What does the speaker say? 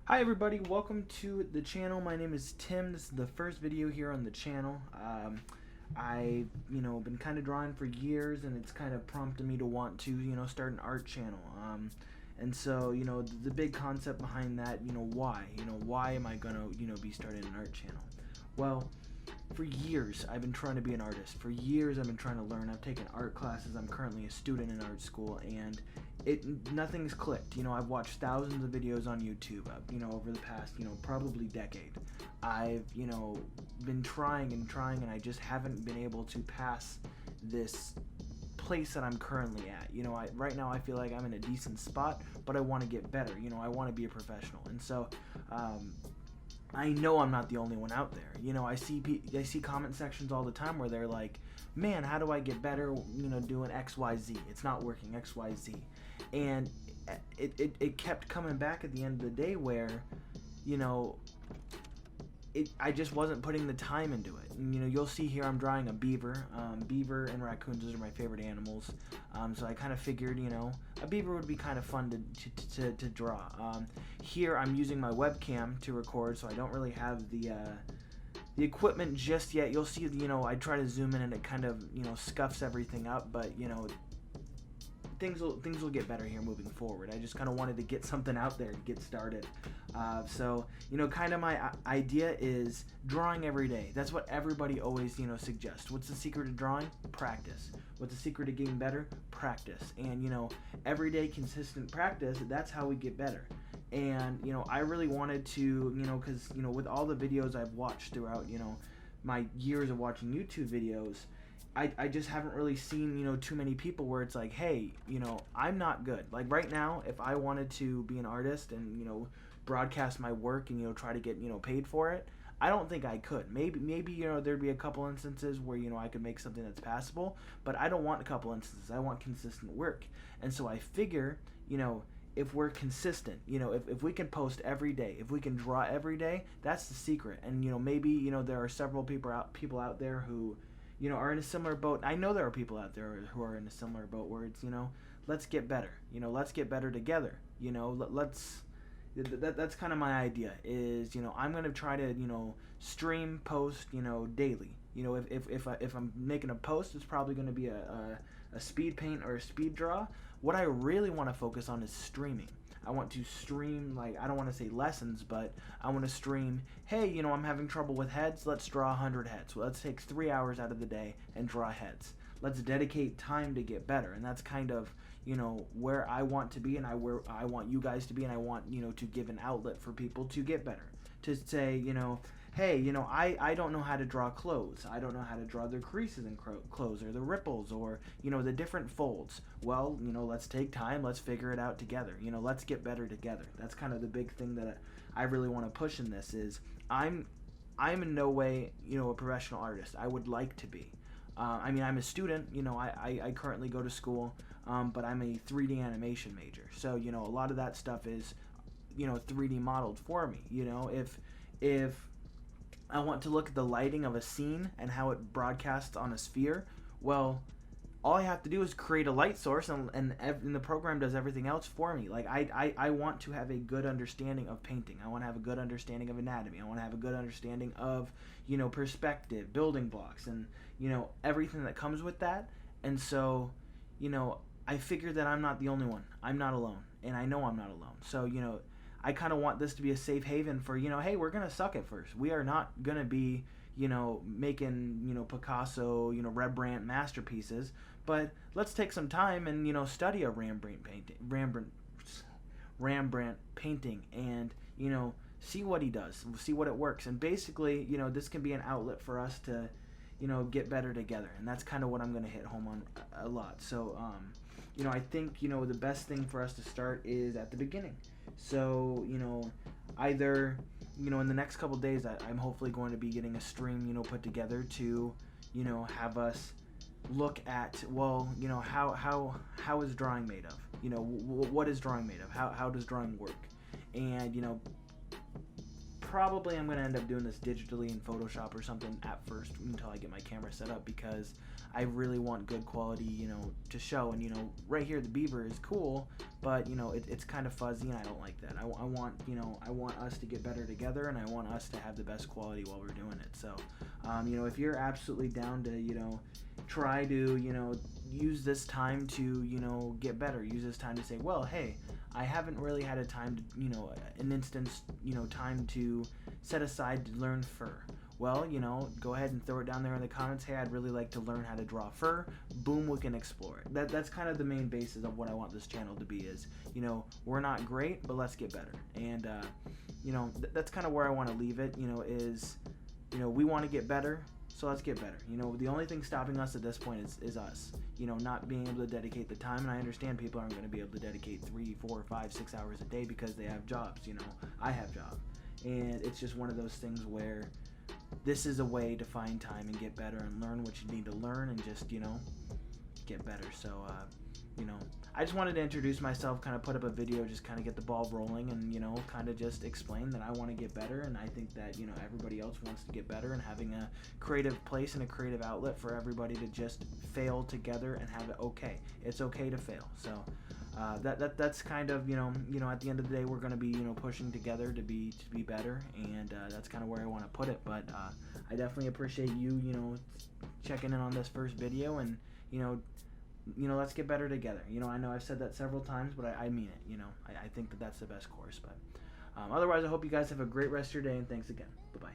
Hi everybody, welcome to the channel. My name is Tim. This is the first video here on the channel. I've been kind of drawing for years, and it's kind of prompted me to want to start an art channel. And so the big concept behind that, why am I gonna be starting an art channel? Well, for years I've been trying to be an artist. For years I've been trying to learn. I've taken art classes. I'm currently a student in art school, and nothing's clicked. I've watched thousands of videos on YouTube, over the past, probably decade. I've, been trying and trying, and I just haven't been able to pass this place that I'm currently at. Right now I feel like I'm in a decent spot, but I want to get better. I want to be a professional, and so I know I'm not the only one out there. I see comment sections all the time where they're like, "Man, how do I get better? Doing X, Y, Z. It's not working. X, Y, Z." And it kept coming back at the end of the day where, I just wasn't putting the time into it. And, you'll see here I'm drawing a beaver. Beaver and raccoons, those are my favorite animals. So I kind of figured, a beaver would be kind of fun to draw. Here I'm using my webcam to record, so I don't really have the equipment just yet. You'll see, I try to zoom in and it kind of, scuffs everything up, but, things will get better here moving forward. I just kind of wanted to get something out there to get started. So kind of my idea is drawing every day. That's what everybody always suggests. What's the secret to drawing? Practice. What's the secret to getting better? Practice. And everyday consistent practice, that's how we get better. And I really wanted to, because with all the videos I've watched throughout my years of watching YouTube videos, I just haven't really seen, too many people where it's like, hey, I'm not good. Like right now, if I wanted to be an artist and, broadcast my work and, try to get, paid for it, I don't think I could. Maybe there'd be a couple instances where, I could make something that's passable, but I don't want a couple instances. I want consistent work. And so I figure, if we're consistent, if we can post every day, if we can draw every day, that's the secret. And, maybe, there are several people out there who, are in a similar boat. I know there are people out there who are in a similar boat where it's, let's get better. Let's get better together. That's kind of my idea is, I'm going to try to, stream, post, daily. If I'm making a post, it's probably going to be a speed paint or a speed draw. What I really want to focus on is streaming. I want to stream, like, I don't want to say lessons, but I want to stream, hey, I'm having trouble with heads, let's draw 100 heads. Well, let's take 3 hours out of the day and draw heads. Let's dedicate time to get better. And that's kind of, where I want to be, and where I want you guys to be, and I want, to give an outlet for people to get better. To say, hey, I don't know how to draw clothes. I don't know how to draw the creases in clothes, or the ripples, or, the different folds. Well, let's take time. Let's figure it out together. Let's get better together. That's kind of the big thing that I really want to push in this is I'm in no way, a professional artist. I would like to be. I'm a student. I currently go to school, but I'm a 3D animation major. So, a lot of that stuff is, 3D modeled for me. If I want to look at the lighting of a scene and how it broadcasts on a sphere, well, all I have to do is create a light source, and the program does everything else for me. Like, I want to have a good understanding of painting. I want to have a good understanding of anatomy. I want to have a good understanding of, perspective, building blocks, and, everything that comes with that. And so, I figure that I'm not the only one. I'm not alone, and I know I'm not alone. So, I kind of want this to be a safe haven for, hey, we're going to suck at first. We are not going to be, making, Picasso, Rembrandt masterpieces. But let's take some time and, study a Rembrandt painting and, see what he does, see what it works. And basically, this can be an outlet for us to, get better together. And that's kind of what I'm going to hit home on a lot. So, I think, the best thing for us to start is at the beginning. So, either, in the next couple days, I'm hopefully going to be getting a stream, put together to, have us look at, well, how is drawing made of? What is drawing made of? How does drawing work? And, probably I'm going to end up doing this digitally in Photoshop or something at first until I get my camera set up, because I really want good quality, you know, to show. And, you know, right here the Beaver is cool, but, you know, it's kind of fuzzy, and I don't like that. I want, you know, I want us to get better together, and I want us to have the best quality while we're doing it. So, you know, if you're absolutely down to, you know, try to, you know, use this time to, you know, get better, use this time to say, well, hey, I haven't really had a time to, you know, an instance, you know, time to set aside to learn fur. Well, you know, go ahead and throw it down there in the comments. Hey, I'd really like to learn how to draw fur. Boom, we can explore it. That's kind of the main basis of what I want this channel to be is, you know, we're not great, but let's get better. And, you know, that's kind of where I want to leave it, you know, is, you know, we want to get better. So let's get better. You know, the only thing stopping us at this point is us, you know, not being able to dedicate the time. And I understand people aren't going to be able to dedicate 3, 4, 5, 6 hours a day because they have jobs. You know, I have jobs. And it's just one of those things where this is a way to find time and get better and learn what you need to learn and just, you know, get better. So, you know, I just wanted to introduce myself, kind of put up a video, just kind of get the ball rolling, and, you know, kind of just explain that I want to get better, and I think that, you know, everybody else wants to get better, and having a creative place and a creative outlet for everybody to just fail together and have it okay. It's okay to fail. So that's kind of, you know, at the end of the day, we're going to be, you know, pushing together to be better, and that's kind of where I want to put it. But I definitely appreciate you, you know, checking in on this first video, and, you know, let's get better together. You know, I know I've said that several times, but I mean it. You know, I think that that's the best course. But otherwise, I hope you guys have a great rest of your day, and thanks again. Bye-bye.